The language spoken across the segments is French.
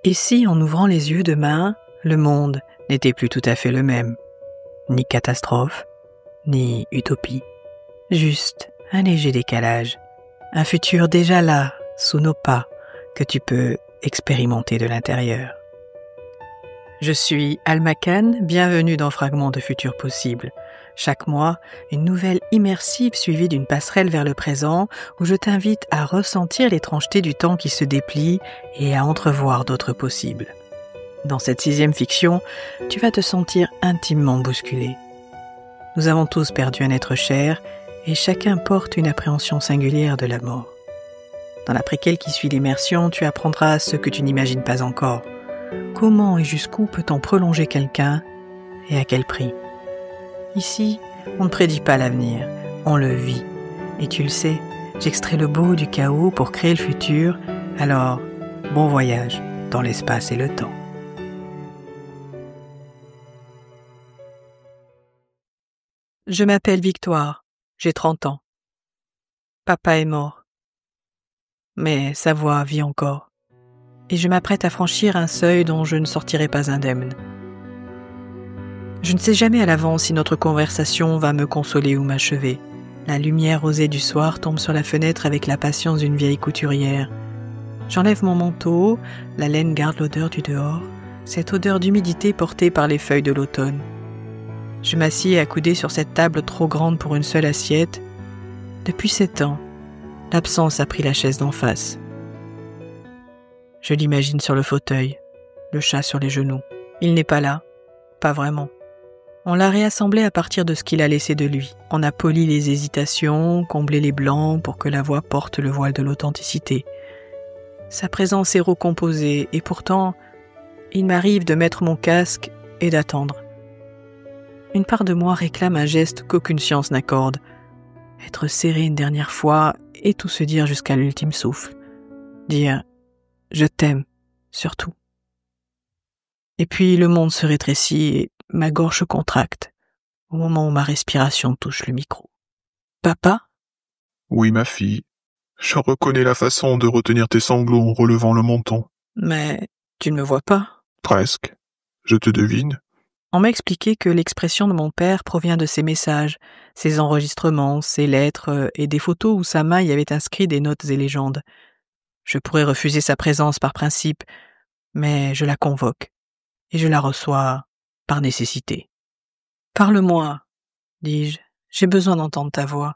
Et si, en ouvrant les yeux demain, le monde n'était plus tout à fait le même, ni catastrophe, ni utopie, juste un léger décalage, un futur déjà là, sous nos pas, que tu peux expérimenter de l'intérieur. Je suis Alma Khan, bienvenue dans Fragments de Futur Possible. Chaque mois, une nouvelle immersive suivie d'une passerelle vers le présent où je t'invite à ressentir l'étrangeté du temps qui se déplie et à entrevoir d'autres possibles. Dans cette 6e fiction, tu vas te sentir intimement bousculé. Nous avons tous perdu un être cher et chacun porte une appréhension singulière de la mort. Dans la préquelle qui suit l'immersion, tu apprendras ce que tu n'imagines pas encore. Comment et jusqu'où peut-on prolonger quelqu'un et à quel prix ? Ici, on ne prédit pas l'avenir, on le vit. Et tu le sais, j'extrais le beau du chaos pour créer le futur, alors bon voyage dans l'espace et le temps. Je m'appelle Victoire, j'ai 30 ans. Papa est mort, mais sa voix vit encore. Et je m'apprête à franchir un seuil dont je ne sortirai pas indemne. Je ne sais jamais à l'avance si notre conversation va me consoler ou m'achever. La lumière rosée du soir tombe sur la fenêtre avec la patience d'une vieille couturière. J'enlève mon manteau, la laine garde l'odeur du dehors, cette odeur d'humidité portée par les feuilles de l'automne. Je m'assieds accoudée sur cette table trop grande pour une seule assiette. Depuis 7 ans, l'absence a pris la chaise d'en face. Je l'imagine sur le fauteuil, le chat sur les genoux. Il n'est pas là, pas vraiment. On l'a réassemblé à partir de ce qu'il a laissé de lui. On a poli les hésitations, comblé les blancs pour que la voix porte le voile de l'authenticité. Sa présence est recomposée et pourtant, il m'arrive de mettre mon casque et d'attendre. Une part de moi réclame un geste qu'aucune science n'accorde. Être serré une dernière fois et tout se dire jusqu'à l'ultime souffle. Dire « je t'aime » surtout. Et puis le monde se rétrécit et ma gorge se contracte au moment où ma respiration touche le micro. « Papa ?» Oui, ma fille. Je reconnais la façon de retenir tes sanglots en relevant le menton. Mais tu ne me vois pas. Presque. Je te devine. On m'a expliqué que l'expression de mon père provient de ses messages, ses enregistrements, ses lettres et des photos où sa main y avait inscrit des notes et légendes. Je pourrais refuser sa présence par principe, mais je la convoque et je la reçois par nécessité. « Parle-moi, dis-je, j'ai besoin d'entendre ta voix. »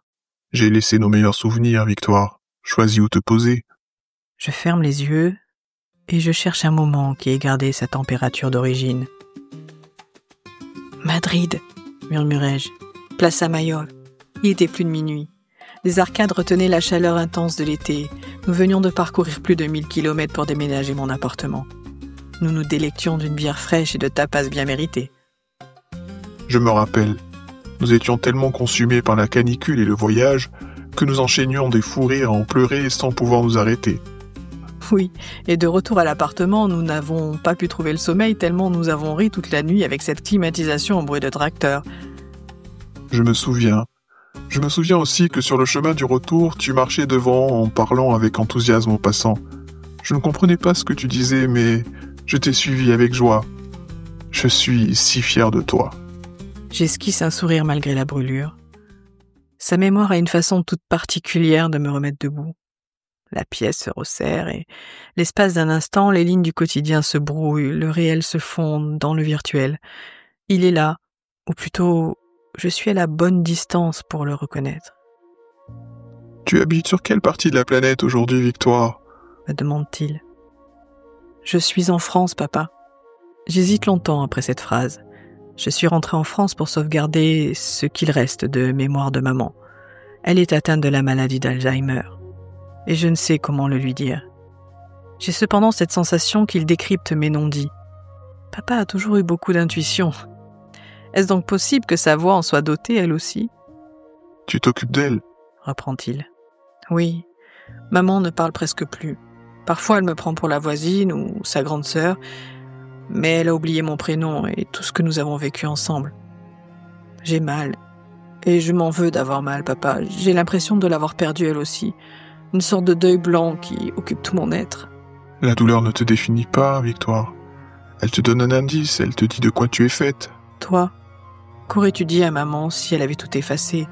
J'ai laissé nos meilleurs souvenirs, Victoire. Choisis où te poser. Je ferme les yeux et je cherche un moment qui ait gardé sa température d'origine. « Madrid, » murmurai-je, « Plaza Mayor. » Il était plus de minuit. Les arcades retenaient la chaleur intense de l'été. Nous venions de parcourir plus de 1000 kilomètres pour déménager mon appartement. Nous nous délections d'une bière fraîche et de tapas bien mérités. Je me rappelle. Nous étions tellement consumés par la canicule et le voyage que nous enchaînions des fous rires à en pleurer sans pouvoir nous arrêter. Oui, et de retour à l'appartement, nous n'avons pas pu trouver le sommeil tellement nous avons ri toute la nuit avec cette climatisation au bruit de tracteur. Je me souviens. Je me souviens aussi que sur le chemin du retour, tu marchais devant en parlant avec enthousiasme aux passants. Je ne comprenais pas ce que tu disais, mais je t'ai suivi avec joie. Je suis si fier de toi. J'esquisse un sourire malgré la brûlure. Sa mémoire a une façon toute particulière de me remettre debout. La pièce se resserre et, l'espace d'un instant, les lignes du quotidien se brouillent, le réel se fond dans le virtuel. Il est là, ou plutôt, je suis à la bonne distance pour le reconnaître. « Tu habites sur quelle partie de la planète aujourd'hui, Victoire ?» me demande-t-il. Je suis en France, papa. J'hésite longtemps après cette phrase. Je suis rentrée en France pour sauvegarder ce qu'il reste de mémoire de maman. Elle est atteinte de la maladie d'Alzheimer. Et je ne sais comment le lui dire. J'ai cependant cette sensation qu'il décrypte mes non-dits. Papa a toujours eu beaucoup d'intuition. Est-ce donc possible que sa voix en soit dotée, elle aussi ? Tu t'occupes d'elle ? Reprend-il. Oui, maman ne parle presque plus. Parfois elle me prend pour la voisine ou sa grande sœur, mais elle a oublié mon prénom et tout ce que nous avons vécu ensemble. J'ai mal, et je m'en veux d'avoir mal, papa. J'ai l'impression de l'avoir perdue elle aussi. Une sorte de deuil blanc qui occupe tout mon être. La douleur ne te définit pas, Victoire. Elle te donne un indice, elle te dit de quoi tu es faite. Toi, qu'aurais-tu dit à maman si elle avait tout effacé?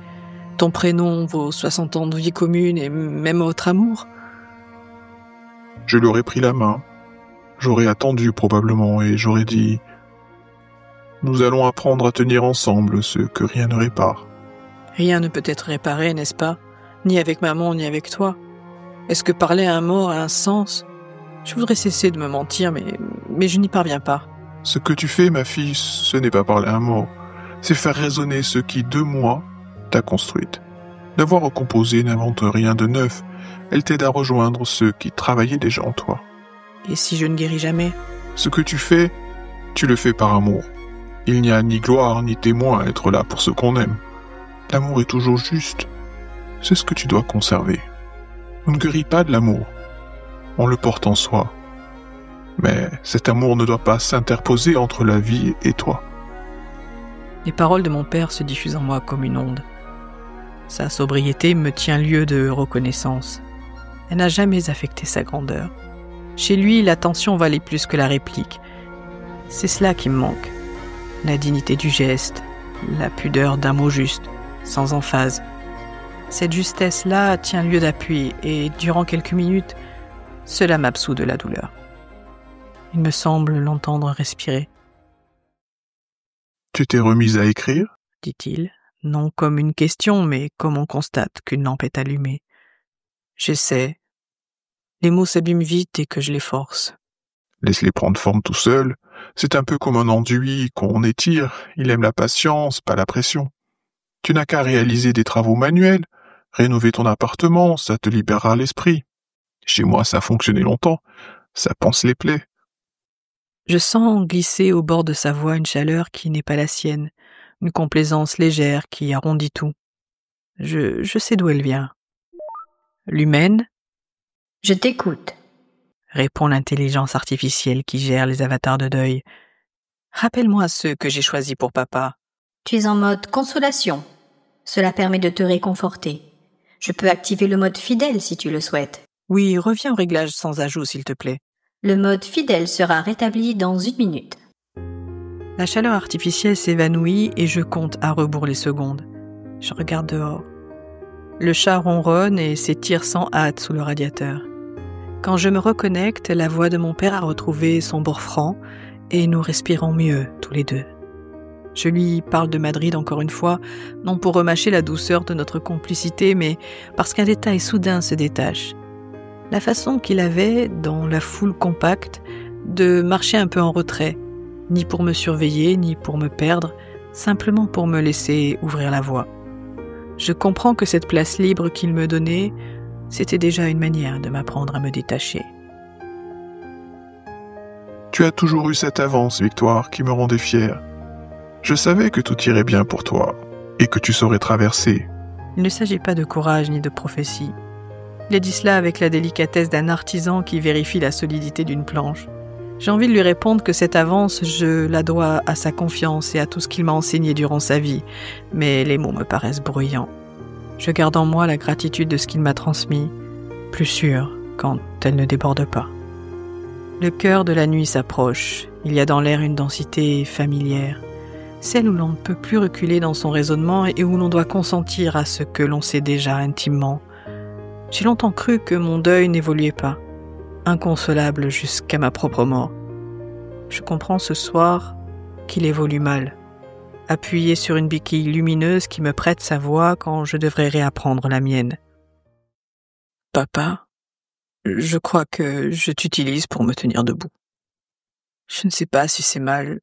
Ton prénom, vos 60 ans de vie commune et même votre amour? Je lui aurais pris la main. J'aurais attendu probablement et j'aurais dit « Nous allons apprendre à tenir ensemble ce que rien ne répare. » Rien ne peut être réparé, n'est-ce pas? Ni avec maman, ni avec toi. Est-ce que parler à un mort a un sens? Je voudrais cesser de me mentir, mais je n'y parviens pas. Ce que tu fais, ma fille, ce n'est pas parler un mot. C'est faire résonner ce qui, de moi, t'a construite. D'avoir recomposé n'invente rien de neuf. Elle t'aide à rejoindre ceux qui travaillaient déjà en toi. Et si je ne guéris jamais? Ce que tu fais, tu le fais par amour. Il n'y a ni gloire ni témoin à être là pour ce qu'on aime. L'amour est toujours juste. C'est ce que tu dois conserver. On ne guérit pas de l'amour. On le porte en soi. Mais cet amour ne doit pas s'interposer entre la vie et toi. Les paroles de mon père se diffusent en moi comme une onde. Sa sobriété me tient lieu de reconnaissance. Elle n'a jamais affecté sa grandeur. Chez lui, l'attention valait plus que la réplique. C'est cela qui me manque. La dignité du geste, la pudeur d'un mot juste, sans emphase. Cette justesse-là tient lieu d'appui et, durant quelques minutes, cela m'absout de la douleur. Il me semble l'entendre respirer. « Tu t'es remise à écrire ?» dit-il, non comme une question, mais comme on constate qu'une lampe est allumée. J'essaie. Les mots s'abîment vite et que je les force. Laisse-les prendre forme tout seuls. C'est un peu comme un enduit qu'on étire. Il aime la patience, pas la pression. Tu n'as qu'à réaliser des travaux manuels. Rénover ton appartement, ça te libérera l'esprit. Chez moi, ça a fonctionné longtemps. Ça panse les plaies. Je sens glisser au bord de sa voix une chaleur qui n'est pas la sienne, une complaisance légère qui arrondit tout. Je sais d'où elle vient. L'humaine? Je t'écoute, Répond l'intelligence artificielle qui gère les avatars de deuil. Rappelle-moi ceux que j'ai choisis pour papa. tu es en mode consolation. Cela permet de te réconforter. Je peux activer le mode fidèle si tu le souhaites. Oui, reviens au réglage sans ajout, s'il te plaît. Le mode fidèle sera rétabli dans 1 minute. La chaleur artificielle s'évanouit et je compte à rebours les secondes. Je regarde dehors. Le chat ronronne et s'étire sans hâte sous le radiateur. Quand je me reconnecte, la voix de mon père a retrouvé son bord franc et nous respirons mieux tous les deux. Je lui parle de Madrid encore une fois, non pour remâcher la douceur de notre complicité, mais parce qu'un détail soudain se détache. La façon qu'il avait, dans la foule compacte, de marcher un peu en retrait, ni pour me surveiller, ni pour me perdre, simplement pour me laisser ouvrir la voie. Je comprends que cette place libre qu'il me donnait, c'était déjà une manière de m'apprendre à me détacher. Tu as toujours eu cette avance, Victoire, qui me rendait fier. Je savais que tout irait bien pour toi, et que tu saurais traverser. Il ne s'agit pas de courage ni de prophétie. Il a dit cela avec la délicatesse d'un artisan qui vérifie la solidité d'une planche. J'ai envie de lui répondre que cette avance, je la dois à sa confiance et à tout ce qu'il m'a enseigné durant sa vie, mais les mots me paraissent bruyants. Je garde en moi la gratitude de ce qu'il m'a transmis, plus sûre quand elle ne déborde pas. Le cœur de la nuit s'approche, il y a dans l'air une densité familière, celle où l'on ne peut plus reculer dans son raisonnement et où l'on doit consentir à ce que l'on sait déjà intimement. J'ai longtemps cru que mon deuil n'évoluait pas, inconsolable jusqu'à ma propre mort. Je comprends ce soir qu'il évolue mal, appuyé sur une béquille lumineuse qui me prête sa voix quand je devrais réapprendre la mienne. Papa, je crois que je t'utilise pour me tenir debout. Je ne sais pas si c'est mal,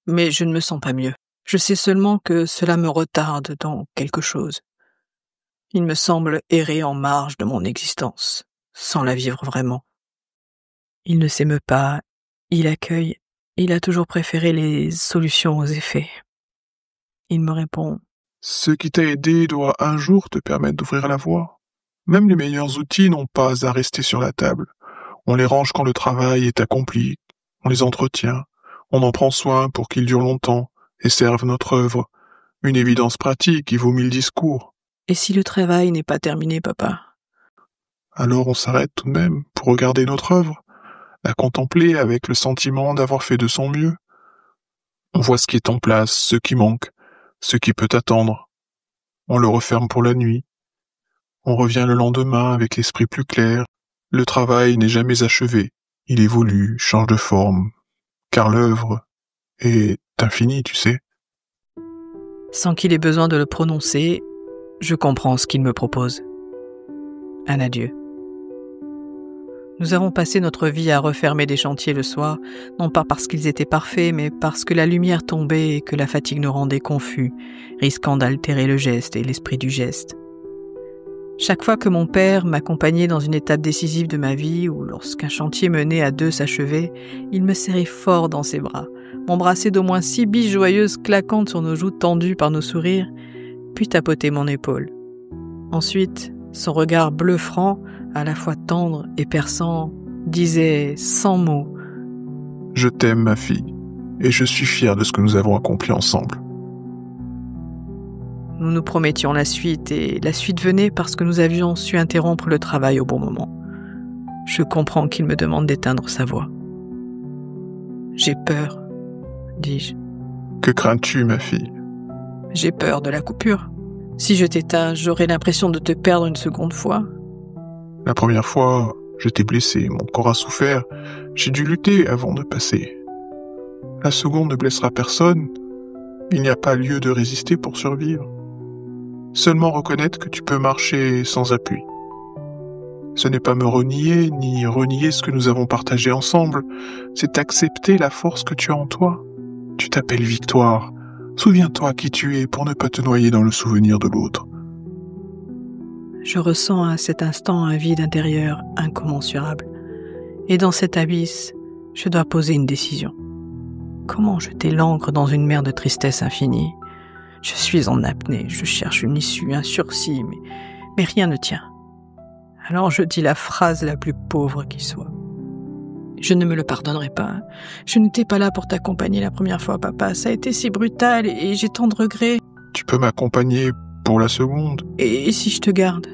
mais je ne me sens pas mieux. Je sais seulement que cela me retarde dans quelque chose. Il me semble errer en marge de mon existence, sans la vivre vraiment. Il ne s'émeut pas, il accueille, il a toujours préféré les solutions aux effets. Il me répond « Ce qui t'a aidé doit un jour te permettre d'ouvrir la voie. Même les meilleurs outils n'ont pas à rester sur la table. On les range quand le travail est accompli, on les entretient, on en prend soin pour qu'ils durent longtemps et servent notre œuvre. Une évidence pratique qui vaut 1000 discours. » « Et si le travail n'est pas terminé, papa ?» Alors on s'arrête tout de même pour regarder notre œuvre. à contempler avec le sentiment d'avoir fait de son mieux. On voit ce qui est en place, ce qui manque, ce qui peut attendre. On le referme pour la nuit. On revient le lendemain avec l'esprit plus clair. Le travail n'est jamais achevé. Il évolue, change de forme, car l'œuvre est infinie, tu sais. Sans qu'il ait besoin de le prononcer, je comprends ce qu'il me propose. Un adieu. Nous avons passé notre vie à refermer des chantiers le soir, non pas parce qu'ils étaient parfaits, mais parce que la lumière tombait et que la fatigue nous rendait confus, risquant d'altérer le geste et l'esprit du geste. Chaque fois que mon père m'accompagnait dans une étape décisive de ma vie, ou lorsqu'un chantier mené à deux s'achevait, il me serrait fort dans ses bras, m'embrassait d'au moins 6 bises joyeuses claquantes sur nos joues tendues par nos sourires, puis tapotait mon épaule. Ensuite, son regard bleu franc, à la fois tendre et perçant, disait sans mots « Je t'aime, ma fille, et je suis fier de ce que nous avons accompli ensemble. » Nous nous promettions la suite, et la suite venait parce que nous avions su interrompre le travail au bon moment. Je comprends qu'il me demande d'éteindre sa voix. « J'ai peur, » dis-je. « Que crains-tu, ma fille ?»« J'ai peur de la coupure. Si je t'éteins, j'aurai l'impression de te perdre une seconde fois. » La première fois, j'étais blessé, mon corps a souffert, j'ai dû lutter avant de passer. La seconde ne blessera personne, il n'y a pas lieu de résister pour survivre. Seulement reconnaître que tu peux marcher sans appui. Ce n'est pas me renier, ni renier ce que nous avons partagé ensemble, c'est accepter la force que tu as en toi. Tu t'appelles Victoire, souviens-toi qui tu es pour ne pas te noyer dans le souvenir de l'autre. Je ressens à cet instant un vide intérieur incommensurable. Et dans cet abysse, je dois poser une décision. Comment jeter l'encre dans une mer de tristesse infinie ? Je suis en apnée, je cherche une issue, un sursis, mais rien ne tient. Alors je dis la phrase la plus pauvre qui soit. Je ne me le pardonnerai pas. Je n'étais pas là pour t'accompagner la première fois, papa. Ça a été si brutal et j'ai tant de regrets. Tu peux m'accompagner pour la seconde ? Et si je te garde ?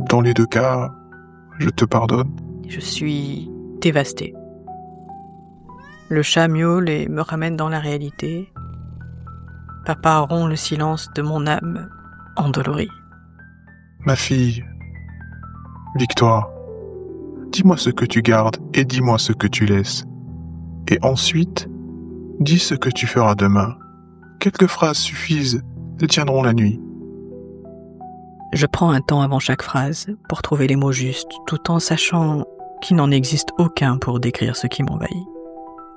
Dans les deux cas, je te pardonne. Je suis dévastée. Le chat miaule et me ramène dans la réalité. Papa rompt le silence de mon âme endolorie. Ma fille, Victoire, dis-moi ce que tu gardes et dis-moi ce que tu laisses. Et ensuite, dis ce que tu feras demain. Quelques phrases suffisent, elles tiendront la nuit. Je prends un temps avant chaque phrase pour trouver les mots justes, tout en sachant qu'il n'en existe aucun pour décrire ce qui m'envahit.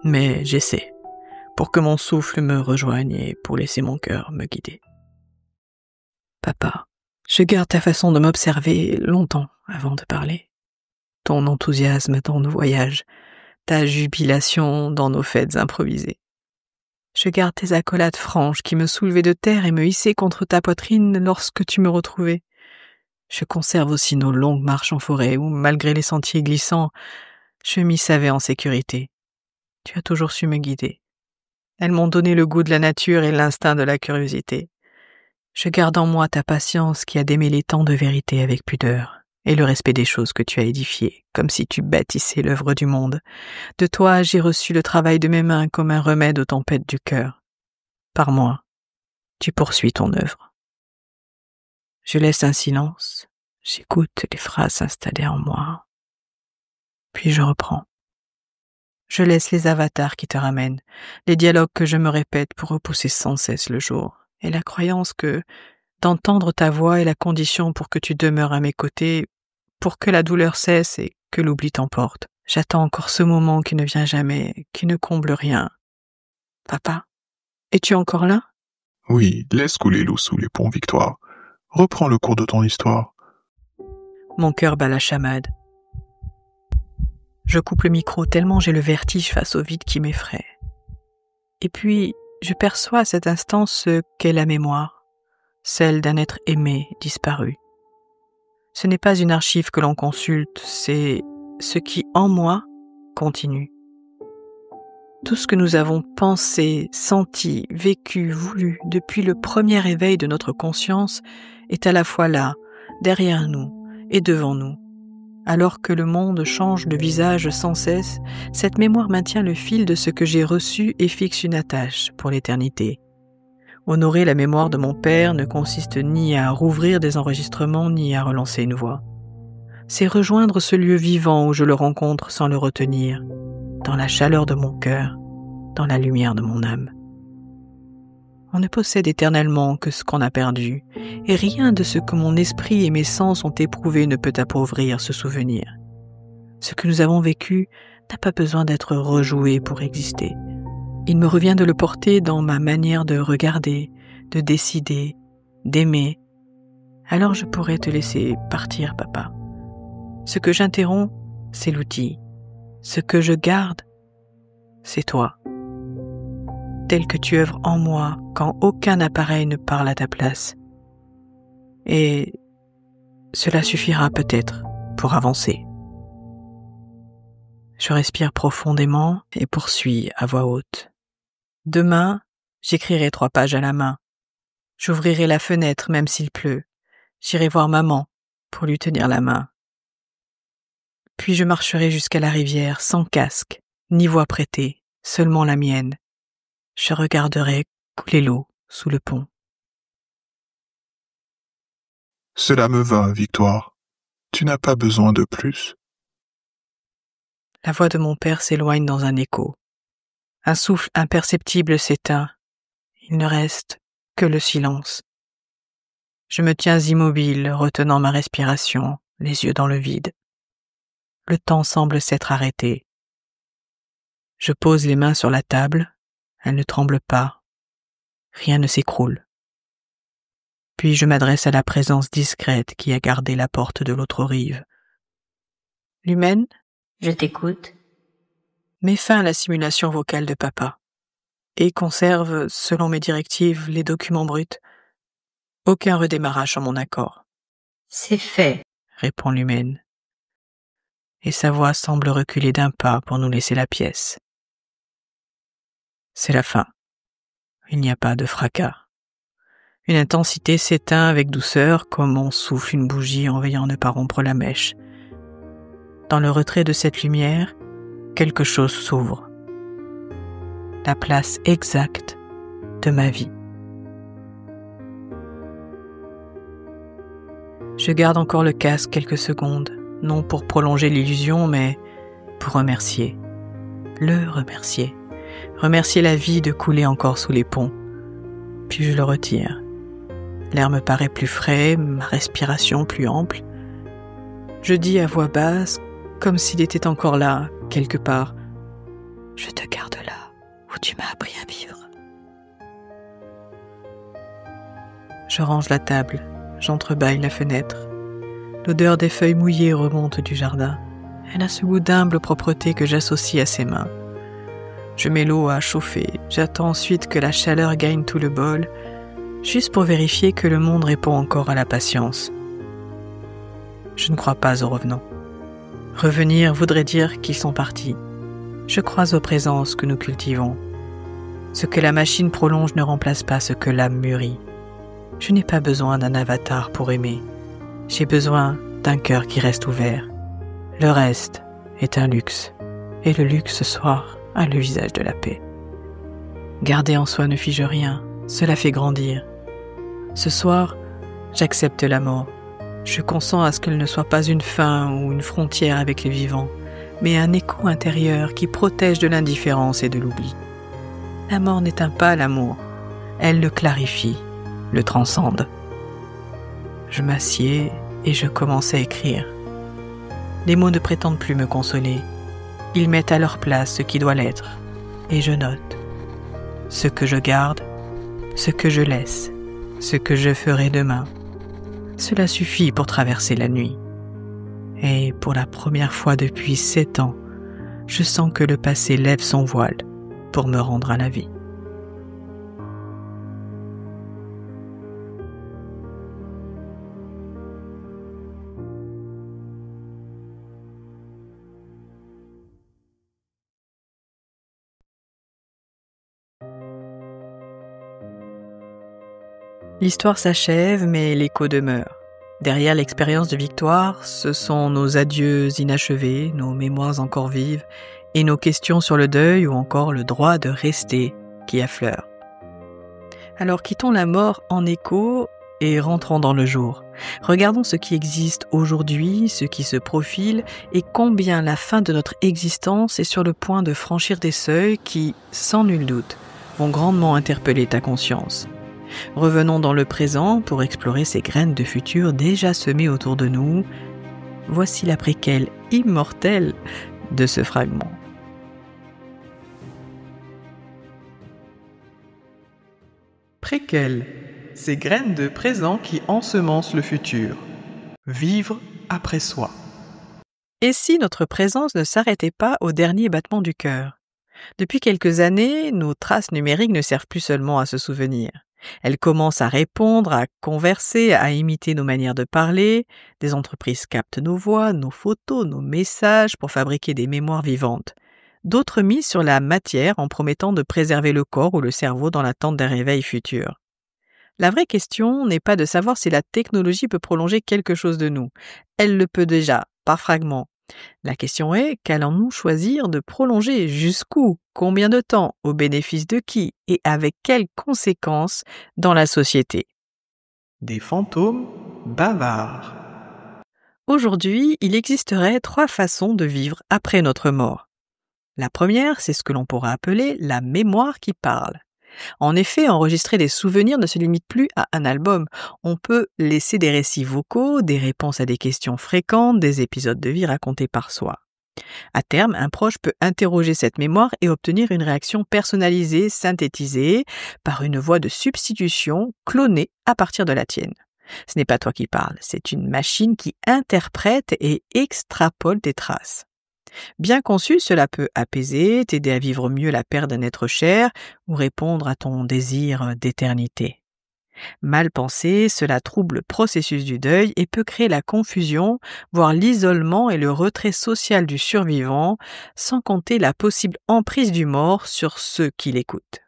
Mais j'essaie, pour que mon souffle me rejoigne et pour laisser mon cœur me guider. Papa, je garde ta façon de m'observer longtemps avant de parler. Ton enthousiasme dans nos voyages, ta jubilation dans nos fêtes improvisées. Je garde tes accolades franches qui me soulevaient de terre et me hissaient contre ta poitrine lorsque tu me retrouvais. Je conserve aussi nos longues marches en forêt où, malgré les sentiers glissants, je m'y savais en sécurité. Tu as toujours su me guider. Elles m'ont donné le goût de la nature et l'instinct de la curiosité. Je garde en moi ta patience qui a démêlé tant de vérité avec pudeur, et le respect des choses que tu as édifiées, comme si tu bâtissais l'œuvre du monde. De toi, j'ai reçu le travail de mes mains comme un remède aux tempêtes du cœur. Par moi, tu poursuis ton œuvre. Je laisse un silence, j'écoute les phrases s'installer en moi. Puis je reprends. Je laisse les avatars qui te ramènent, les dialogues que je me répète pour repousser sans cesse le jour, et la croyance que d'entendre ta voix est la condition pour que tu demeures à mes côtés, pour que la douleur cesse et que l'oubli t'emporte. J'attends encore ce moment qui ne vient jamais, qui ne comble rien. Papa, es-tu encore là ? Oui, laisse couler l'eau sous les ponts, Victoire. Reprends le cours de ton histoire. Mon cœur bat la chamade. Je coupe le micro tellement j'ai le vertige face au vide qui m'effraie. Et puis, je perçois à cet instant ce qu'est la mémoire, celle d'un être aimé, disparu. Ce n'est pas une archive que l'on consulte, c'est ce qui, en moi, continue. Tout ce que nous avons pensé, senti, vécu, voulu depuis le premier éveil de notre conscience est à la fois là, derrière nous et devant nous. Alors que le monde change de visage sans cesse, cette mémoire maintient le fil de ce que j'ai reçu et fixe une attache pour l'éternité. Honorer la mémoire de mon père ne consiste ni à rouvrir des enregistrements ni à relancer une voix. C'est rejoindre ce lieu vivant où je le rencontre sans le retenir, dans la chaleur de mon cœur, dans la lumière de mon âme. On ne possède éternellement que ce qu'on a perdu, et rien de ce que mon esprit et mes sens ont éprouvé ne peut appauvrir ce souvenir. Ce que nous avons vécu n'a pas besoin d'être rejoué pour exister. Il me revient de le porter dans ma manière de regarder, de décider, d'aimer. Alors je pourrais te laisser partir, papa. Ce que j'interromps, c'est l'outil. Ce que je garde, c'est toi. Tel que tu œuvres en moi quand aucun appareil ne parle à ta place. Et cela suffira peut-être pour avancer. Je respire profondément et poursuis à voix haute. Demain, j'écrirai 3 pages à la main. J'ouvrirai la fenêtre même s'il pleut. J'irai voir maman pour lui tenir la main. Puis je marcherai jusqu'à la rivière sans casque, ni voix prêtée, seulement la mienne. Je regarderai couler l'eau sous le pont. Cela me va, Victoire. Tu n'as pas besoin de plus. La voix de mon père s'éloigne dans un écho. Un souffle imperceptible s'éteint. Il ne reste que le silence. Je me tiens immobile, retenant ma respiration, les yeux dans le vide. Le temps semble s'être arrêté. Je pose les mains sur la table. Elles ne tremblent pas. Rien ne s'écroule. Puis je m'adresse à la présence discrète qui a gardé la porte de l'autre rive. L'humaine ? Je t'écoute. Mets fin à la simulation vocale de papa et conserve, selon mes directives, les documents bruts. Aucun redémarrage sans mon accord. C'est fait, Répond l'humaine. Et sa voix semble reculer d'un pas pour nous laisser la pièce. C'est la fin. Il n'y a pas de fracas. Une intensité s'éteint avec douceur comme on souffle une bougie en veillant à ne pas rompre la mèche. Dans le retrait de cette lumière, quelque chose s'ouvre. La place exacte de ma vie. Je garde encore le casque quelques secondes, non pour prolonger l'illusion, mais pour remercier. Le remercier. Remercier la vie de couler encore sous les ponts. Puis je le retire. L'air me paraît plus frais, ma respiration plus ample. Je dis à voix basse, comme s'il était encore là, quelque part. Je te garde là, où tu m'as appris à vivre. Je range la table, j'entrebâille la fenêtre. L'odeur des feuilles mouillées remonte du jardin. Elle a ce goût d'humble propreté que j'associe à ses mains. Je mets l'eau à chauffer, j'attends ensuite que la chaleur gagne tout le bol, juste pour vérifier que le monde répond encore à la patience. Je ne crois pas aux revenants. Revenir voudrait dire qu'ils sont partis. Je crois aux présences que nous cultivons. Ce que la machine prolonge ne remplace pas ce que l'âme mûrit. Je n'ai pas besoin d'un avatar pour aimer. J'ai besoin d'un cœur qui reste ouvert. Le reste est un luxe. Et le luxe ce soir a le visage de la paix. Garder en soi ne fige rien. Cela fait grandir. Ce soir, j'accepte la mort. Je consens à ce qu'elle ne soit pas une fin ou une frontière avec les vivants, mais un écho intérieur qui protège de l'indifférence et de l'oubli. La mort n'éteint pas l'amour. Elle le clarifie, le transcende. Je m'assieds et je commence à écrire. Les mots ne prétendent plus me consoler. Ils mettent à leur place ce qui doit l'être. Et je note. Ce que je garde, ce que je laisse, ce que je ferai demain. Cela suffit pour traverser la nuit. Et pour la première fois depuis 7 ans, je sens que le passé lève son voile pour me rendre à la vie. L'histoire s'achève, mais l'écho demeure. Derrière l'expérience de victoire, ce sont nos adieux inachevés, nos mémoires encore vives, et nos questions sur le deuil ou encore le droit de rester qui affleurent. Alors quittons la mort en écho et rentrons dans le jour. Regardons ce qui existe aujourd'hui, ce qui se profile et combien la fin de notre existence est sur le point de franchir des seuils qui, sans nul doute, vont grandement interpeller ta conscience. Revenons dans le présent pour explorer ces graines de futur déjà semées autour de nous. Voici la préquelle immortelle de ce fragment. Préquelle, ces graines de présent qui ensemencent le futur. Vivre après soi. Et si notre présence ne s'arrêtait pas au dernier battement du cœur ? Depuis quelques années, nos traces numériques ne servent plus seulement à se souvenir. Elles commencent à répondre, à converser, à imiter nos manières de parler. Des entreprises captent nos voix, nos photos, nos messages pour fabriquer des mémoires vivantes. D'autres misent sur la matière en promettant de préserver le corps ou le cerveau dans l'attente d'un réveil futur. La vraie question n'est pas de savoir si la technologie peut prolonger quelque chose de nous. Elle le peut déjà, par fragments. La question est, qu'allons-nous choisir de prolonger jusqu'où, combien de temps, au bénéfice de qui et avec quelles conséquences dans la société ? Des fantômes bavards. Aujourd'hui, il existerait 3 façons de vivre après notre mort. La première, c'est ce que l'on pourra appeler la mémoire qui parle. En effet, enregistrer des souvenirs ne se limite plus à un album. On peut laisser des récits vocaux, des réponses à des questions fréquentes, des épisodes de vie racontés par soi. À terme, un proche peut interroger cette mémoire et obtenir une réaction personnalisée, synthétisée, par une voix de substitution clonée à partir de la tienne. Ce n'est pas toi qui parles, c'est une machine qui interprète et extrapole tes traces. Bien conçu, cela peut apaiser, t'aider à vivre mieux la perte d'un être cher ou répondre à ton désir d'éternité. Mal pensé, cela trouble le processus du deuil et peut créer la confusion, voire l'isolement et le retrait social du survivant, sans compter la possible emprise du mort sur ceux qui l'écoutent.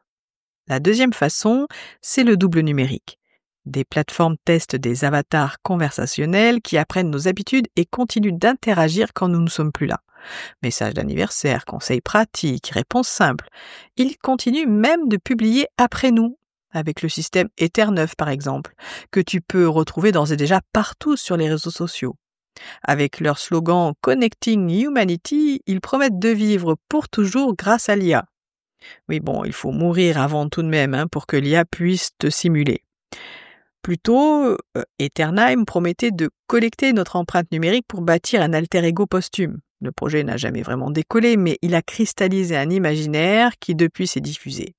La deuxième façon, c'est le double numérique. Des plateformes testent des avatars conversationnels qui apprennent nos habitudes et continuent d'interagir quand nous ne sommes plus là. Messages d'anniversaire, conseils pratiques, réponses simples. Ils continuent même de publier après nous, avec le système Etherneuf par exemple, que tu peux retrouver d'ores et déjà partout sur les réseaux sociaux. Avec leur slogan « Connecting Humanity », ils promettent de vivre pour toujours grâce à l'IA. Oui bon, il faut mourir avant tout de même pour que l'IA puisse te simuler. Plus tôt, Eternheim promettait de collecter notre empreinte numérique pour bâtir un alter ego posthume. Le projet n'a jamais vraiment décollé, mais il a cristallisé un imaginaire qui depuis s'est diffusé.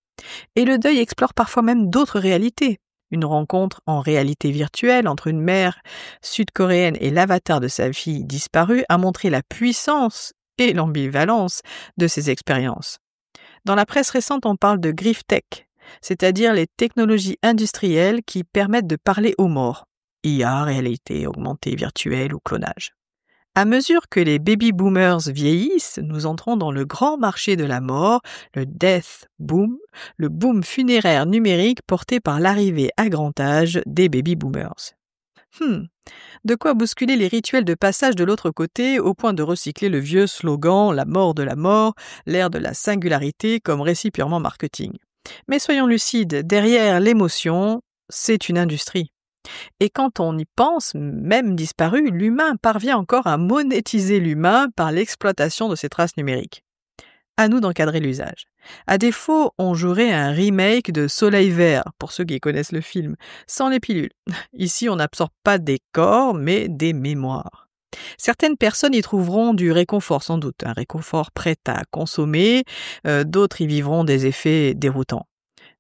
Et le deuil explore parfois même d'autres réalités. Une rencontre en réalité virtuelle entre une mère sud-coréenne et l'avatar de sa fille disparue a montré la puissance et l'ambivalence de ces expériences. Dans la presse récente, on parle de grief tech, c'est-à-dire les technologies industrielles qui permettent de parler aux morts. IA, réalité augmentée, virtuelle ou clonage. À mesure que les baby-boomers vieillissent, nous entrons dans le grand marché de la mort, le death boom, le boom funéraire numérique porté par l'arrivée à grand âge des baby-boomers. De quoi bousculer les rituels de passage de l'autre côté au point de recycler le vieux slogan « la mort de la mort », l'ère de la singularité comme récit purement marketing. Mais soyons lucides, derrière l'émotion, c'est une industrie. Et quand on y pense, même disparu, l'humain parvient encore à monétiser l'humain par l'exploitation de ses traces numériques. À nous d'encadrer l'usage. À défaut, on jouerait un remake de Soleil Vert, pour ceux qui connaissent le film, sans les pilules. Ici, on n'absorbe pas des corps, mais des mémoires. Certaines personnes y trouveront du réconfort sans doute, un réconfort prêt à consommer, d'autres y vivront des effets déroutants.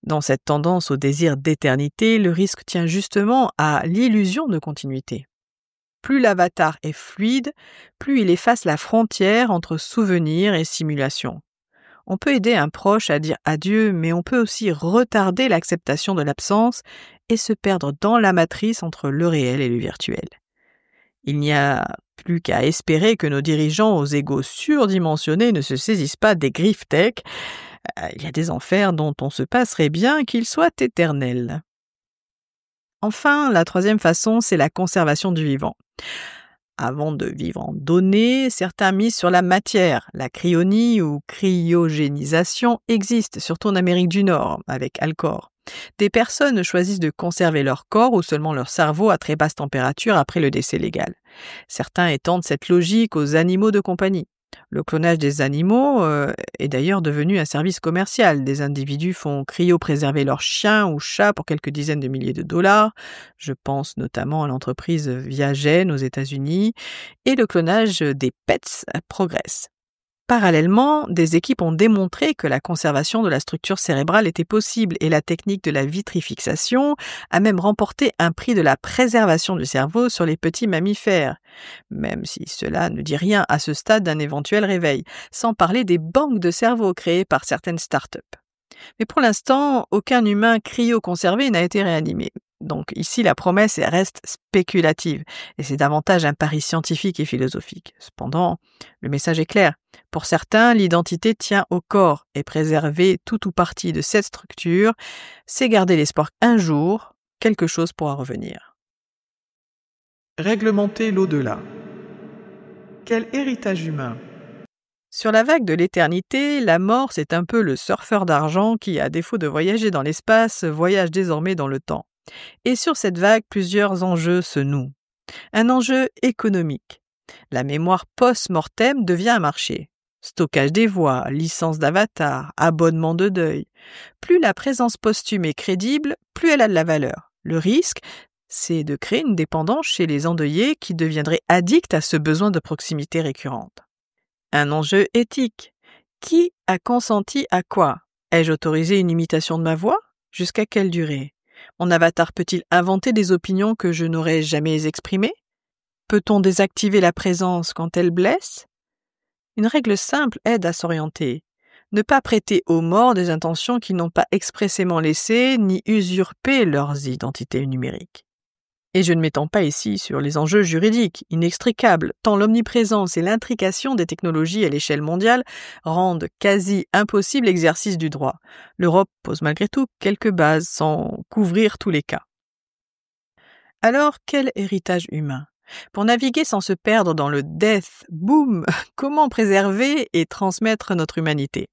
Dans cette tendance au désir d'éternité, le risque tient justement à l'illusion de continuité. Plus l'avatar est fluide, plus il efface la frontière entre souvenir et simulation. On peut aider un proche à dire adieu, mais on peut aussi retarder l'acceptation de l'absence et se perdre dans la matrice entre le réel et le virtuel. Il n'y a plus qu'à espérer que nos dirigeants aux égos surdimensionnés ne se saisissent pas des grief tech. Il y a des enfers dont on se passerait bien qu'ils soient éternels. Enfin, la troisième façon, c'est la conservation du vivant. Avant de vivre en données, certains misent sur la matière. La cryonie ou cryogénisation existe, surtout en Amérique du Nord, avec Alcor. Des personnes choisissent de conserver leur corps ou seulement leur cerveau à très basse température après le décès légal. Certains étendent cette logique aux animaux de compagnie. Le clonage des animaux est d'ailleurs devenu un service commercial. Des individus font cryopréserver leurs chiens ou chats pour quelques dizaines de milliers de dollars. Je pense notamment à l'entreprise Viagen aux États-Unis. Et le clonage des pets progresse. Parallèlement, des équipes ont démontré que la conservation de la structure cérébrale était possible et la technique de la vitrifixation a même remporté un prix de la préservation du cerveau sur les petits mammifères, même si cela ne dit rien à ce stade d'un éventuel réveil, sans parler des banques de cerveau créées par certaines startups. Mais pour l'instant, aucun humain cryoconservé n'a été réanimé. Donc ici, la promesse reste spéculative et c'est davantage un pari scientifique et philosophique. Cependant, le message est clair. Pour certains, l'identité tient au corps et préserver tout ou partie de cette structure, c'est garder l'espoir qu'un jour, quelque chose pourra revenir. Réglementer l'au-delà. Quel héritage humain? Sur la vague de l'éternité, la mort, c'est un peu le surfeur d'argent qui, à défaut de voyager dans l'espace, voyage désormais dans le temps. Et sur cette vague, plusieurs enjeux se nouent. Un enjeu économique. La mémoire post-mortem devient un marché. Stockage des voix, licence d'avatar, abonnement de deuil. Plus la présence posthume est crédible, plus elle a de la valeur. Le risque, c'est de créer une dépendance chez les endeuillés qui deviendraient addicts à ce besoin de proximité récurrente. Un enjeu éthique. Qui a consenti à quoi? Ai-je autorisé une imitation de ma voix? Jusqu'à quelle durée? Mon avatar peut-il inventer des opinions que je n'aurais jamais exprimées? Peut-on désactiver la présence quand elle blesse? Une règle simple aide à s'orienter. Ne pas prêter aux morts des intentions qu'ils n'ont pas expressément laissées, ni usurper leurs identités numériques. Et je ne m'étends pas ici sur les enjeux juridiques, inextricables, tant l'omniprésence et l'intrication des technologies à l'échelle mondiale rendent quasi impossible l'exercice du droit. L'Europe pose malgré tout quelques bases sans couvrir tous les cas. Alors, quel héritage humain? Pour naviguer sans se perdre dans le death boom, comment préserver et transmettre notre humanité?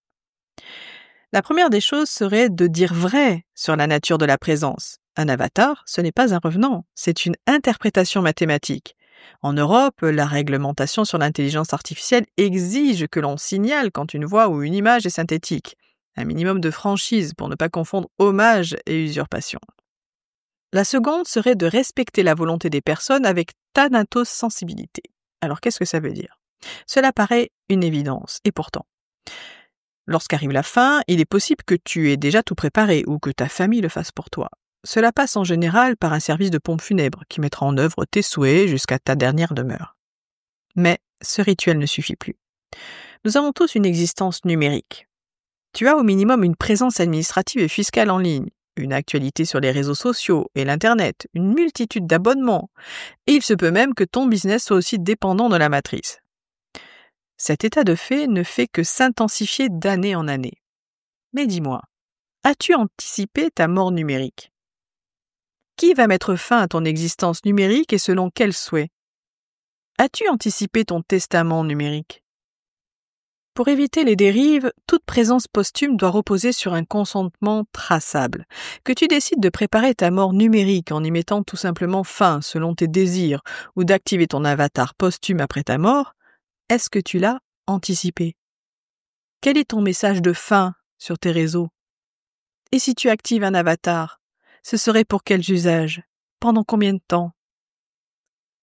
La première des choses serait de dire vrai sur la nature de la présence. Un avatar, ce n'est pas un revenant, c'est une interprétation mathématique. En Europe, la réglementation sur l'intelligence artificielle exige que l'on signale quand une voix ou une image est synthétique. Un minimum de franchise pour ne pas confondre hommage et usurpation. La seconde serait de respecter la volonté des personnes avec thanatosensibilité. Alors qu'est-ce que ça veut dire? Cela paraît une évidence, et pourtant. Lorsqu'arrive la fin, il est possible que tu aies déjà tout préparé ou que ta famille le fasse pour toi. Cela passe en général par un service de pompe funèbre qui mettra en œuvre tes souhaits jusqu'à ta dernière demeure. Mais ce rituel ne suffit plus. Nous avons tous une existence numérique. Tu as au minimum une présence administrative et fiscale en ligne, une actualité sur les réseaux sociaux et l'Internet, une multitude d'abonnements, et il se peut même que ton business soit aussi dépendant de la matrice. Cet état de fait ne fait que s'intensifier d'année en année. Mais dis-moi, as-tu anticipé ta mort numérique? Qui va mettre fin à ton existence numérique et selon quel souhait? As-tu anticipé ton testament numérique? Pour éviter les dérives, toute présence posthume doit reposer sur un consentement traçable. Que tu décides de préparer ta mort numérique en y mettant tout simplement fin selon tes désirs ou d'activer ton avatar posthume après ta mort, est-ce que tu l'as anticipé? Quel est ton message de fin sur tes réseaux? Et si tu actives un avatar, ce serait pour quels usages? Pendant combien de temps?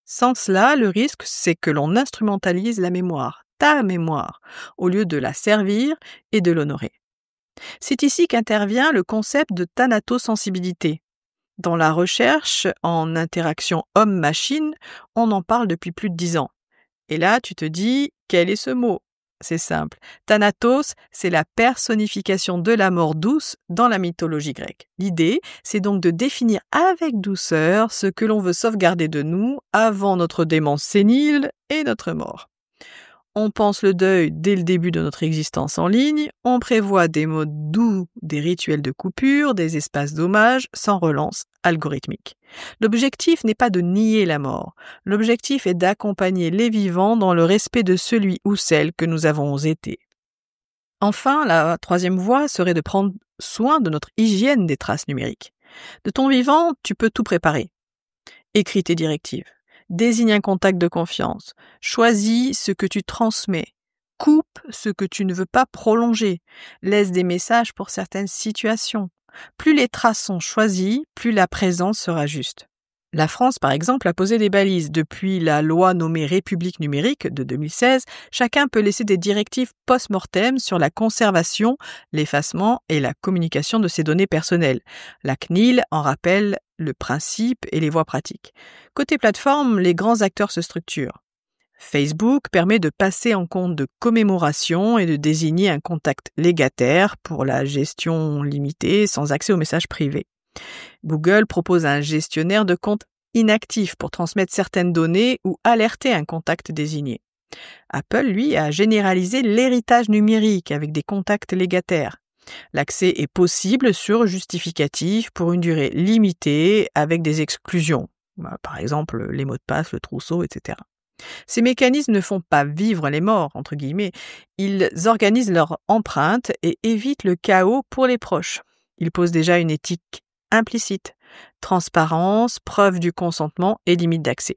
Sans cela, le risque, c'est que l'on instrumentalise la mémoire, ta mémoire, au lieu de la servir et de l'honorer. C'est ici qu'intervient le concept de thanatosensibilité. Dans la recherche en interaction homme-machine, on en parle depuis plus de 10 ans. Et là, tu te dis, quel est ce mot? C'est simple. Thanatos, c'est la personnification de la mort douce dans la mythologie grecque. L'idée, c'est donc de définir avec douceur ce que l'on veut sauvegarder de nous avant notre démence sénile et notre mort. On pense le deuil dès le début de notre existence en ligne, on prévoit des modes doux, des rituels de coupure, des espaces d'hommage sans relance algorithmique. L'objectif n'est pas de nier la mort, l'objectif est d'accompagner les vivants dans le respect de celui ou celle que nous avons été. Enfin, la troisième voie serait de prendre soin de notre hygiène des traces numériques. De ton vivant, tu peux tout préparer. Écris tes directives. Désigne un contact de confiance. Choisis ce que tu transmets. Coupe ce que tu ne veux pas prolonger. Laisse des messages pour certaines situations. Plus les traces sont choisies, plus la présence sera juste. La France, par exemple, a posé des balises. Depuis la loi nommée République numérique de 2016, chacun peut laisser des directives post-mortem sur la conservation, l'effacement et la communication de ses données personnelles. La CNIL en rappelle le principe et les voies pratiques. Côté plateforme, les grands acteurs se structurent. Facebook permet de passer en compte de commémoration et de désigner un contact légataire pour la gestion limitée sans accès aux messages privés. Google propose un gestionnaire de compte inactif pour transmettre certaines données ou alerter un contact désigné. Apple, lui, a généralisé l'héritage numérique avec des contacts légataires. L'accès est possible sur justificatif pour une durée limitée avec des exclusions. Par exemple, les mots de passe, le trousseau, etc. Ces mécanismes ne font pas vivre les morts, entre guillemets. Ils organisent leur empreinte et évitent le chaos pour les proches. Ils posent déjà une éthique implicite, transparence, preuve du consentement et limite d'accès.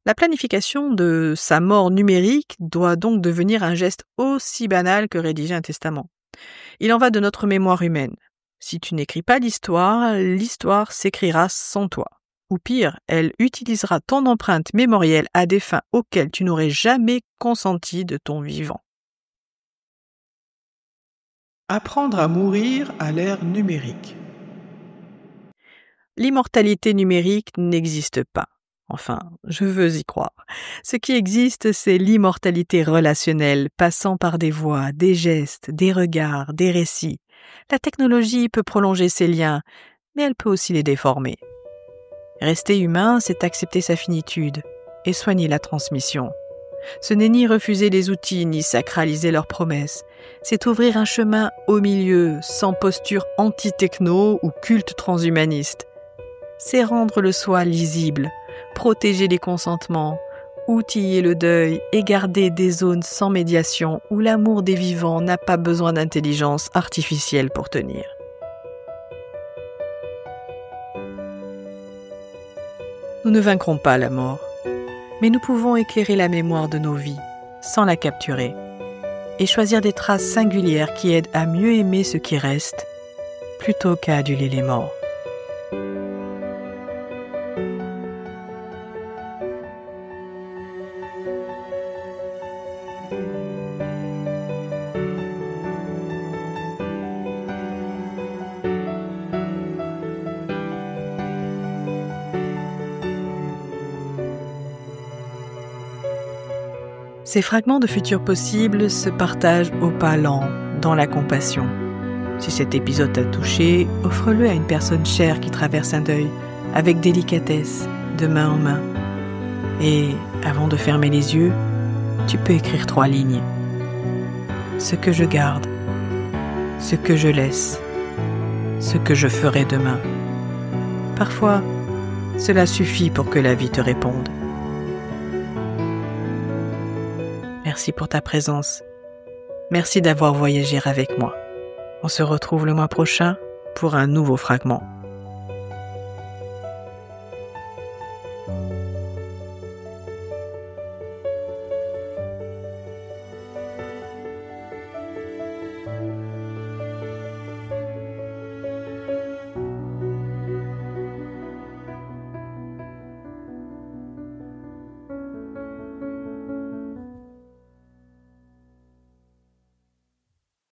La planification de sa mort numérique doit donc devenir un geste aussi banal que rédiger un testament. Il en va de notre mémoire humaine. Si tu n'écris pas l'histoire s'écrira sans toi. Ou pire, elle utilisera ton empreinte mémorielle à des fins auxquelles tu n'aurais jamais consenti de ton vivant. Apprendre à mourir à l'ère numérique. L'immortalité numérique n'existe pas. Enfin, je veux y croire. Ce qui existe, c'est l'immortalité relationnelle, passant par des voix, des gestes, des regards, des récits. La technologie peut prolonger ces liens, mais elle peut aussi les déformer. Rester humain, c'est accepter sa finitude et soigner la transmission. Ce n'est ni refuser les outils, ni sacraliser leurs promesses. C'est ouvrir un chemin au milieu, sans posture anti-techno ou culte transhumaniste. C'est rendre le soi lisible, protéger les consentements, outiller le deuil et garder des zones sans médiation où l'amour des vivants n'a pas besoin d'intelligence artificielle pour tenir. Nous ne vaincrons pas la mort, mais nous pouvons éclairer la mémoire de nos vies, sans la capturer, et choisir des traces singulières qui aident à mieux aimer ce qui reste, plutôt qu'à aduler les morts. Ces fragments de futurs possibles se partagent au pas lent, dans la compassion. Si cet épisode t'a touché, offre-le à une personne chère qui traverse un deuil, avec délicatesse, de main en main. Et, avant de fermer les yeux, tu peux écrire 3 lignes. Ce que je garde, ce que je laisse, ce que je ferai demain. Parfois, cela suffit pour que la vie te réponde. Merci pour ta présence. Merci d'avoir voyagé avec moi. On se retrouve le mois prochain pour un nouveau fragment.